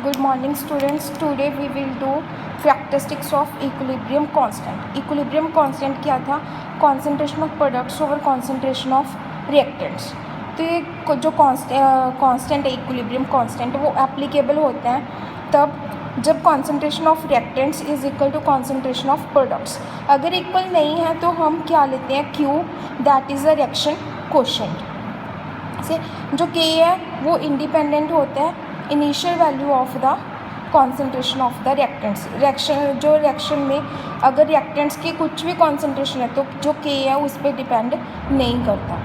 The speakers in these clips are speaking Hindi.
Good morning students. Today we will do characteristics of equilibrium constant. Equilibrium constant क्या था? Concentration of products over concentration of reactants. तो ये जो constant है equilibrium constant वो applicable होता है तब जब concentration of reactants is equal to concentration of products. अगर equal नहीं है तो हम क्या लेते हैं Q, that is the reaction quotient. से जो K है वो independent होता है initial value of the concentration of the reactants. Reaction में अगर रिएक्टेंट्स की कुछ भी कॉन्सेंट्रेशन है तो जो के है उस पर डिपेंड नहीं करता.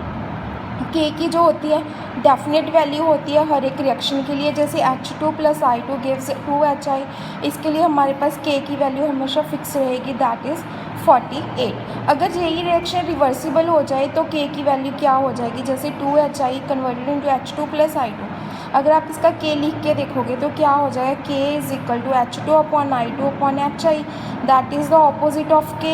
के की जो होती है डेफिनेट वैल्यू होती है हर एक रिएक्शन के लिए. जैसे H2 + I2 गिव्स 2HI. इसके लिए हमारे पास के की वैल्यू हमेशा फिक्स रहेगी, दैट इज़ 48. अगर यही रिएक्शन रिवर्सिबल हो जाए तो के की वैल्यू क्या हो जाएगी? जैसे 2HI converted into H2 + I2. अगर आप इसका के लिख के देखोगे तो क्या हो जाएगा? K is equal to H2/I2/HI, that is the opposite of K.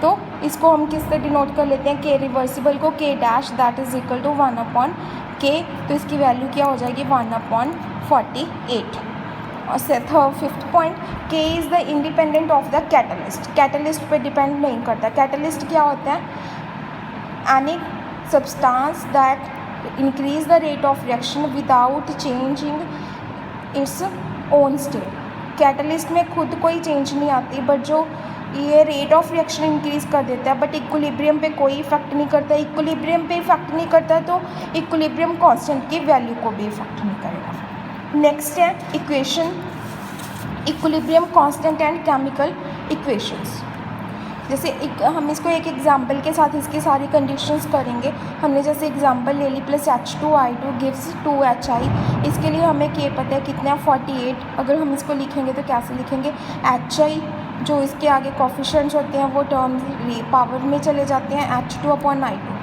तो इसको हम किससे डिनोट कर लेते हैं? K रिवर्सिबल को K dash, that is equal to 1/K. तो इसकी वैल्यू क्या हो जाएगी? 1/48. और fifth point, K is the independent of the catalyst. Catalyst पे डिपेंड नहीं करता. कैटलिस्ट क्या होता है? Any substance that increase the rate of reaction without changing its own state. Catalyst में खुद कोई चेंज नहीं आती बट जो ये रेट ऑफ रिएक्शन इंक्रीज़ कर देता है बट इक्विलिब्रियम पे कोई इफेक्ट नहीं करता. इक्विलिब्रियम पे इफेक्ट नहीं करता तो इक्विलिब्रियम कांस्टेंट की वैल्यू को भी इफेक्ट नहीं करेगा. नेक्स्ट है equation, equilibrium constant and chemical equations. जैसे हम इसको एक एग्जाम्पल के साथ इसकी सारी कंडीशंस करेंगे. हमने जैसे एग्जाम्पल ले ली +H2I2 गिव्स 2HI. इसके लिए हमें के पता है कितना है 48. अगर हम इसको लिखेंगे तो कैसे लिखेंगे? HI जो इसके आगे कोफिशिएंट्स होते हैं वो टर्म पावर में चले जाते हैं H2/I2.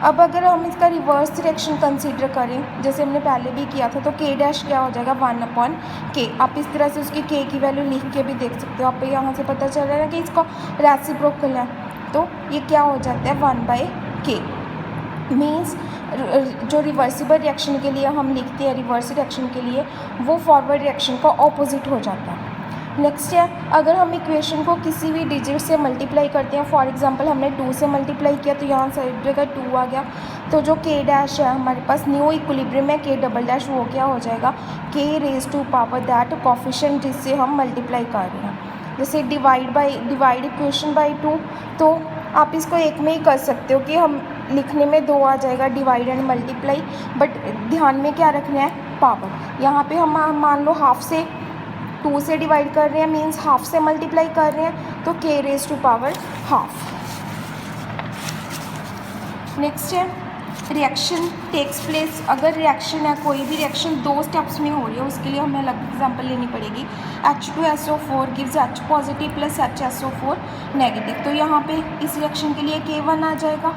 अब अगर हम इसका रिवर्स रिएक्शन कंसीडर करें जैसे हमने पहले भी किया था तो K डैश क्या हो जाएगा? 1/K. आप इस तरह से उसकी K की वैल्यू लिख के भी देख सकते हो. आप यहाँ से पता चल रहा है ना कि इसका रेसिप्रोकल है तो ये क्या हो जाता है? 1/K. मीन्स जो रिवर्सिबल रिएक्शन के लिए हम लिखते हैं रिवर्स रिएक्शन के लिए वो फॉरवर्ड रिएक्शन का ऑपोजिट हो जाता है. नेक्स्ट है अगर हम इक्वेशन को किसी भी डिजिट से मल्टीप्लाई करते हैं, फॉर एग्जांपल हमने 2 से मल्टीप्लाई किया तो यहाँ साइड जगह 2 आ गया. तो जो K डैश है हमारे पास न्यू इक्विलिब्रियम है K डबल डैश वो क्या हो जाएगा? K raise to power that coefficient जिससे हम मल्टीप्लाई कर रहे हैं. जैसे डिवाइड इक्वेशन बाई 2 तो आप इसको एक में ही कर सकते हो कि हम लिखने में 2 आ जाएगा डिवाइड एंड मल्टीप्लाई, बट ध्यान में क्या रखना है? पावर. यहाँ पे हम मान लो हाफ से 2 से डिवाइड कर रहे हैं मीन्स हाफ से मल्टीप्लाई कर रहे हैं तो K raise to power half. Next है रिएक्शन टेक्स प्लेस. अगर रिएक्शन है कोई भी रिएक्शन 2 स्टेप्स में हो रही है उसके लिए हमें अलग एग्जांपल लेनी पड़ेगी. H2SO4 gives H positive + HSO4 negative. तो यहाँ पे इस रिएक्शन के लिए K1 आ जाएगा.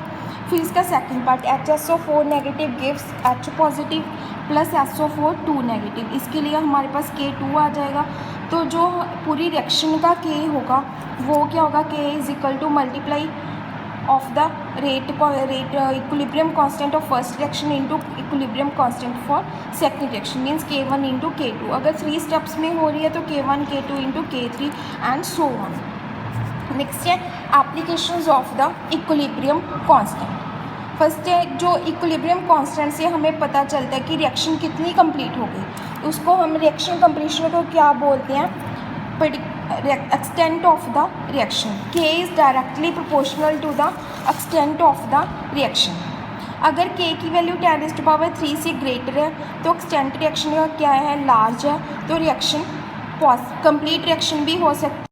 फिर इसका second part HSO4 negative gives H positive + SO4 2 negative. इसके लिए हमारे पास K2 आ जाएगा. तो जो पूरी रिएक्शन का K होगा वो क्या होगा? K is equal to multiply of the rate equilibrium constant of first reaction into equilibrium constant for second reaction means K1 into K2. अगर 3 स्टेप्स में हो रही है तो K1 K2 into K3 and so on. Next है applications of the equilibrium constant. First है जो इक्विलिब्रियम कांस्टेंट से हमें पता चलता है कि रिएक्शन कितनी कंप्लीट हो गई. उसको हम रिएक्शन कंप्लीशन को क्या बोलते हैं? Extent of the reaction. K is directly proportional to the extent of the reaction. अगर K की वैल्यू 10⁻³ से ग्रेटर है तो एक्सटेंट रिएक्शन का क्या है? लार्ज है. तो रिएक्शन कंप्लीट रिएक्शन भी हो सकती है.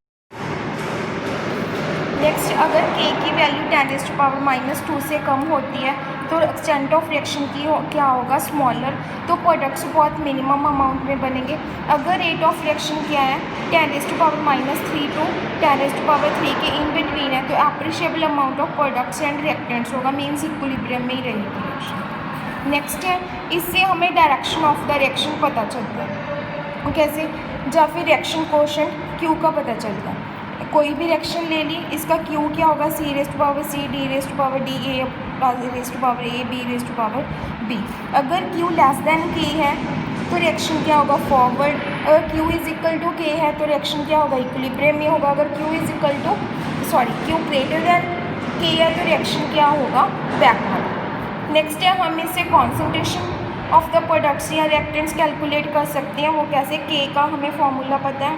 नेक्स्ट अगर K की वैल्यू 10⁻² से कम होती है तो एक्सटेंट ऑफ रिएक्शन की क्या होगा? स्मॉलर. तो प्रोडक्ट्स बहुत मिनिमम अमाउंट में बनेंगे. अगर रेट ऑफ रिएक्शन क्या है? 10⁻³ टू 10⁻³ के इन बिटवीन है तो appreciable amount of products and reactants होगा मीन्स इक्विलिब्रियम में ही रहेगी रिएक्शन. नेक्स्ट है इससे हमें डायरेक्शन ऑफ द रिएक्शन पता चलता है. कैसे? जब फिर रिएक्शन कोशेंट Q का पता चलता है. कोई भी रिएक्शन ले ली इसका Q क्या होगा? C raise to power C D raise to power D A raise to power A B raise to power B. अगर Q लेस देन K है तो रिएक्शन क्या होगा फॉरवर्ड। अगर Q is equal to K है तो रिएक्शन क्या होगा इक्विलिब्रियम में होगा। अगर Q is equal to Q greater than K है तो रिएक्शन क्या होगा बैकवर्ड। नेक्स्ट है हम इससे कॉन्सेंट्रेशन ऑफ द प्रोडक्ट्स या रिएक्टेंट्स कैलकुलेट कर सकते हैं। वो कैसे, K का हमें फॉर्मूला पता है,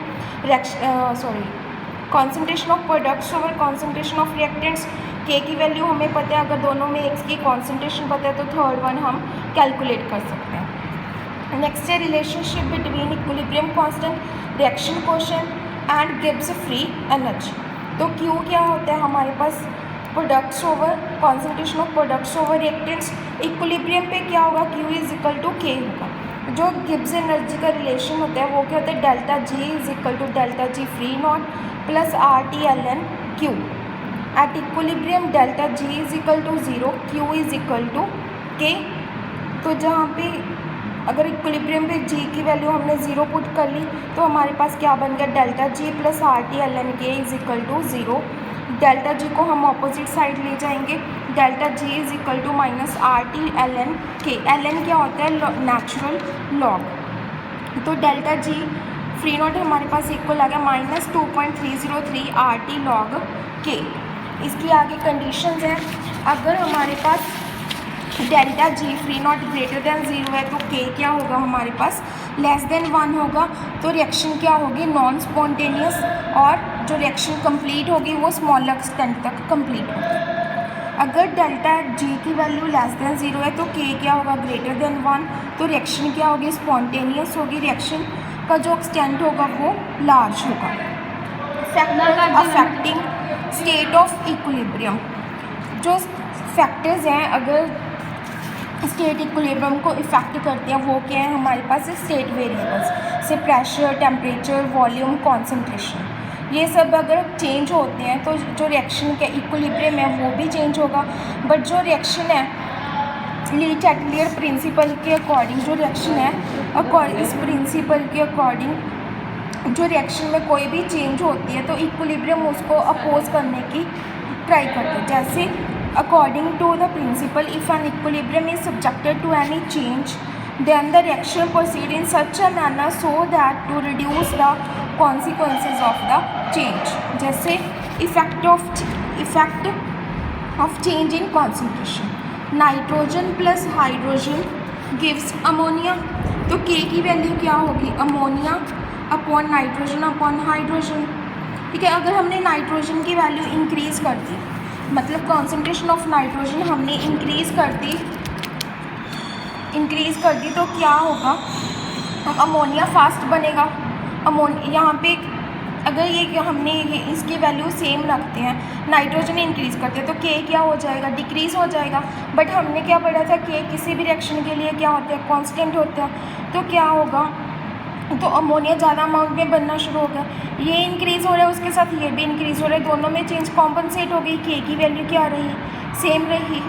concentration of products over concentration of reactants, K की वैल्यू हमें पता है। अगर दोनों में X की कॉन्सेंट्रेशन पता है तो थर्ड वन हम कैलकुलेट कर सकते हैं। नेक्स्ट है relationship between equilibrium constant, reaction coefficient and Gibbs free energy. तो Q क्या होता है हमारे पास products over concentration of products over reactants. Equilibrium पे क्या होगा Q is equal to K होगा। जो गिब्स एनर्जी का रिलेशन होता है वो क्या होता है delta G is equal to delta G free not plus RT ln Q। At equilibrium delta G is equal to 0, Q is equal to K। तो जहाँ पे अगर इक्विलिब्रियम पे G की वैल्यू हमने 0 पुट कर ली तो हमारे पास क्या बन गया delta G plus RT ln K is equal to 0। Delta G को हम ऑपोजिट साइड ले जाएंगे, delta G is equal to minus RT ln K। ln क्या होता है नेचुरल लॉग। तो डेल्टा G फ्री नॉट हमारे पास इक्वल आ गया माइनस 2.303 RT log K। इसकी आगे कंडीशंस हैं, अगर हमारे पास delta G free not greater than 0 है तो K क्या होगा हमारे पास लेस देन 1 होगा। तो रिएक्शन क्या होगी नॉन स्पॉन्टेनियस, और जो रिएक्शन कंप्लीट होगी वो स्मॉल एक्सटेंट तक कंप्लीट होगी। अगर डेल्टा G की वैल्यू लेस देन 0 है तो K क्या होगा ग्रेटर देन 1, तो रिएक्शन क्या होगी स्पॉन्टेनियस होगी, रिएक्शन का जो एक्सटेंट होगा वो लार्ज होगा। Factor affecting state of equilibrium, जो फैक्टर्स हैं अगर स्टेट इक्विलिब्रियम को इफेक्ट करते हैं वो क्या है हमारे पास स्टेट वेरिएबल्स से प्रेशर, टेम्परेचर, वॉल्यूम, कॉन्सेंट्रेशन। ये सब अगर चेंज होते हैं तो जो रिएक्शन का इक्विलिब्रियम है वो भी चेंज होगा। बट जो रिएक्शन है ली चैटलियर प्रिंसिपल के अकॉर्डिंग, जो रिएक्शन है इस प्रिंसिपल के अकॉर्डिंग जो रिएक्शन में कोई भी चेंज होती है तो इक्विलिब्रियम उसको अपोज करने की ट्राई करते हैं। जैसे according to the principle, if an equilibrium is subjected to any change then the reaction proceed in such a manner so that to reduce the consequences of the change। जैसे effect of change in concentration, nitrogen plus hydrogen gives ammonia. तो K की वैल्यू क्या होगी ammonia upon nitrogen upon hydrogen. ठीक है, अगर हमने नाइट्रोजन की वैल्यू इंक्रीज़ कर दी, मतलब कॉन्सेंट्रेशन ऑफ नाइट्रोजन हमने इंक्रीज़ कर दी तो क्या होगा अमोनिया फास्ट बनेगा। यहाँ पे अगर ये हमने इसकी वैल्यू सेम रखते हैं, नाइट्रोजन इंक्रीज़ करते हैं तो K क्या हो जाएगा डिक्रीज़ हो जाएगा। बट हमने क्या पढ़ा था K किसी भी रिएक्शन के लिए क्या होता है कांस्टेंट होता है। तो क्या होगा तो अमोनिया ज़्यादा अमाउंट में बनना शुरू होगा, ये इंक्रीज़ हो रहा है उसके साथ ये भी इंक्रीज़ हो रहा है, दोनों में चेंज कॉम्पनसेट हो गई, K की वैल्यू क्या रही सेम रही।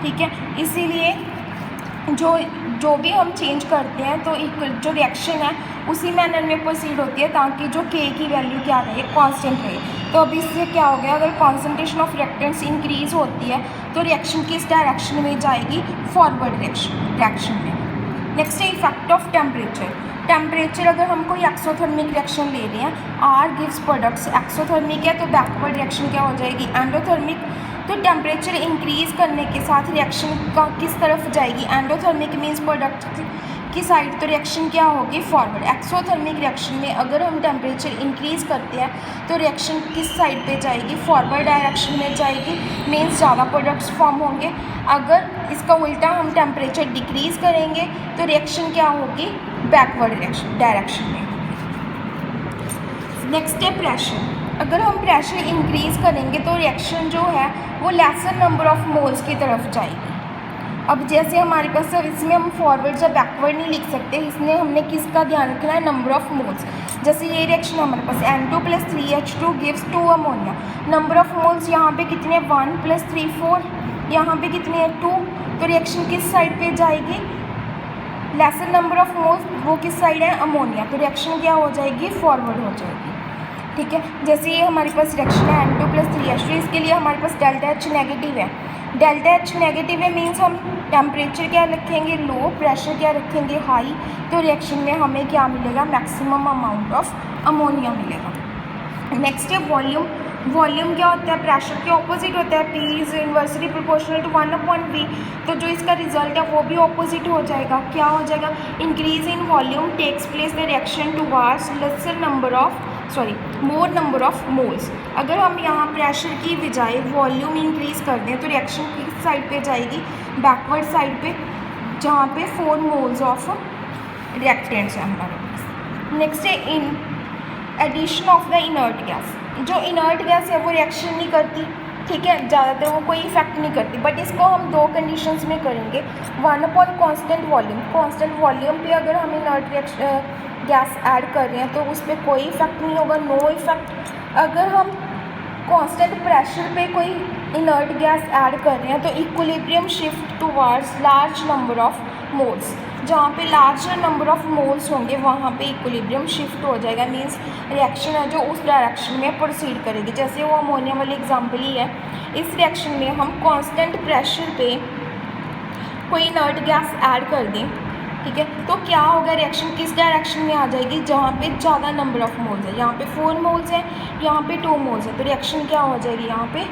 ठीक है, इसीलिए जो भी हम चेंज करते हैं तो जो रिएक्शन है उसी मैनर में प्रोसीड होती है ताकि जो K की वैल्यू क्या रहे कांस्टेंट रहे। तो अब इससे क्या हो गया अगर कॉन्सेंट्रेशन ऑफ रिएक्टेंट्स इंक्रीज़ होती है तो रिएक्शन किस डायरेक्शन में जाएगी फॉरवर्ड रिएक्शन में। नेक्स्ट है इफेक्ट ऑफ टेम्परेचर अगर हम कोई एक्सोथर्मिक रिएक्शन ले रहे हैं R गिव्स प्रोडक्ट्स, एक्सोथर्मिक है तो बैकवर्ड रिएक्शन क्या हो जाएगी एंडोथर्मिक। तो टेम्परेचर इंक्रीज़ करने के साथ रिएक्शन का किस तरफ जाएगी एंडोथर्मिक मीन्स प्रोडक्ट की साइड, तो रिएक्शन क्या होगी फॉरवर्ड। एक्सोथर्मिक रिएक्शन में अगर हम टेम्परेचर इंक्रीज़ करते हैं तो रिएक्शन किस साइड पे जाएगी फॉरवर्ड डायरेक्शन में जाएगी, मीन्स ज़्यादा प्रोडक्ट्स फॉर्म होंगे। अगर इसका उल्टा हम टेम्परेचर डिक्रीज़ करेंगे तो रिएक्शन क्या होगी बैकवर्ड डायरेक्शन में। नेक्स्ट है प्रेशर, अगर हम प्रेशर इंक्रीज़ करेंगे तो रिएक्शन जो है वो लेसर नंबर ऑफ मोल्स की तरफ जाएगी। अब जैसे हमारे पास सर इसमें हम फॉरवर्ड या बैकवर्ड नहीं लिख सकते, इसमें हमने किसका ध्यान रखना है नंबर ऑफ मोल्स। जैसे ये रिएक्शन हमारे पास N2 + 3H2 gives 2 ammonia, number of moles यहाँ पे कितने 1 + 3 4, यहाँ पे कितने हैं 2, तो रिएक्शन किस साइड पे जाएगी लेसर नंबर ऑफ मोल्स, वो किस साइड है अमोनिया, तो रिएक्शन क्या हो जाएगी फॉरवर्ड हो जाएगी। ठीक है, जैसे ये हमारे पास रिएक्शन है N2 + 3H2, इसके लिए हमारे पास डेल्टा H नेगेटिव है, डेल्टा H नेगेटिव है मीन्स हम टेम्परेचर क्या रखेंगे लो, प्रेशर क्या रखेंगे हाई, तो रिएक्शन में हमें क्या मिलेगा, मैक्सिमम अमाउंट ऑफ अमोनिया मिलेगा। नेक्स्ट है वॉल्यूम। वॉल्यूम क्या होता है, प्रेशर के ऑपोजिट होता है, P is inversely proportional to 1/V। तो जो इसका रिजल्ट है वो भी ऑपोजिट हो जाएगा। क्या हो जाएगा, increase in volume takes place the reaction towards lesser number of more number of moles. अगर हम यहाँ प्रेशर की बजाय वॉल्यूम इंक्रीज कर दें तो रिएक्शन किस साइड पे जाएगी, बैकवर्ड साइड पे, जहाँ पे 4 मोल्स ऑफ रिएक्टेंट्स हैं हमारे पास। नेक्स्ट है in addition of the inert gas. जो इनर्ट गैस है वो रिएक्शन नहीं करती, ठीक है, ज़्यादातर वो कोई इफेक्ट नहीं करती, बट इसको हम 2 कंडीशंस में करेंगे। 1/कांस्टेंट वॉल्यूम। कांस्टेंट वॉल्यूम पे अगर हम इनर्ट गैस ऐड कर रहे हैं तो उस पर कोई इफेक्ट नहीं होगा, नो इफेक्ट। अगर हम कांस्टेंट प्रेशर पे कोई इनर्ट गैस ऐड कर रहे हैं तो equilibrium shift towards large number of moles. जहाँ पे लार्जर नंबर ऑफ मोल्स होंगे वहाँ पे इक्विलिब्रियम शिफ्ट हो जाएगा, मीन्स रिएक्शन है जो उस डायरेक्शन में प्रोसीड करेगी। जैसे वो अमोनिया वाली एग्जांपल ही है। इस रिएक्शन में हम कांस्टेंट प्रेशर पे कोई इनर्ट गैस ऐड कर दें, ठीक है, तो क्या होगा, रिएक्शन किस डायरेक्शन में आ जाएगी, जहाँ पे ज़्यादा नंबर ऑफ मोल्स है। यहाँ पे 4 मोल्स हैं, यहाँ पे 2 मोल्स है, तो रिएक्शन क्या हो जाएगी, यहाँ पे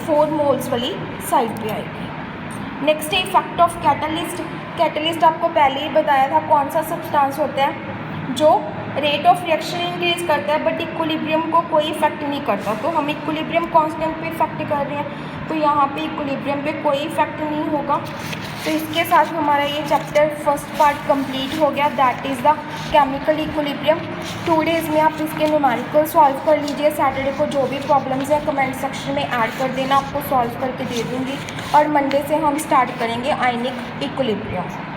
4 मोल्स वाली साइड पे आएगी। नेक्स्ट है इफेक्ट ऑफ कैटलिस्ट। कैटलिस्ट आपको पहले ही बताया था कौन सा सब्सटेंस होता है जो रेट ऑफ रिएक्शन इंक्रीज करता है बट इक्विलिब्रियम को कोई इफेक्ट नहीं करता। तो हम इक्विलिब्रियम कांस्टेंट पे इफेक्ट कर रहे हैं, तो यहाँ पे इक्विलिब्रियम पे कोई इफेक्ट नहीं होगा। तो इसके साथ हमारा ये चैप्टर फर्स्ट पार्ट कंप्लीट हो गया, that is the chemical equilibrium. 2 days में आप इसके न्यूमेरिकल सॉल्व कर लीजिए। सैटरडे को जो भी प्रॉब्लम्स हैं कमेंट सेक्शन में ऐड कर देना, आपको सॉल्व करके दे दूँगी। और मंडे से हम स्टार्ट करेंगे आयनिक इक्विलिब्रियम।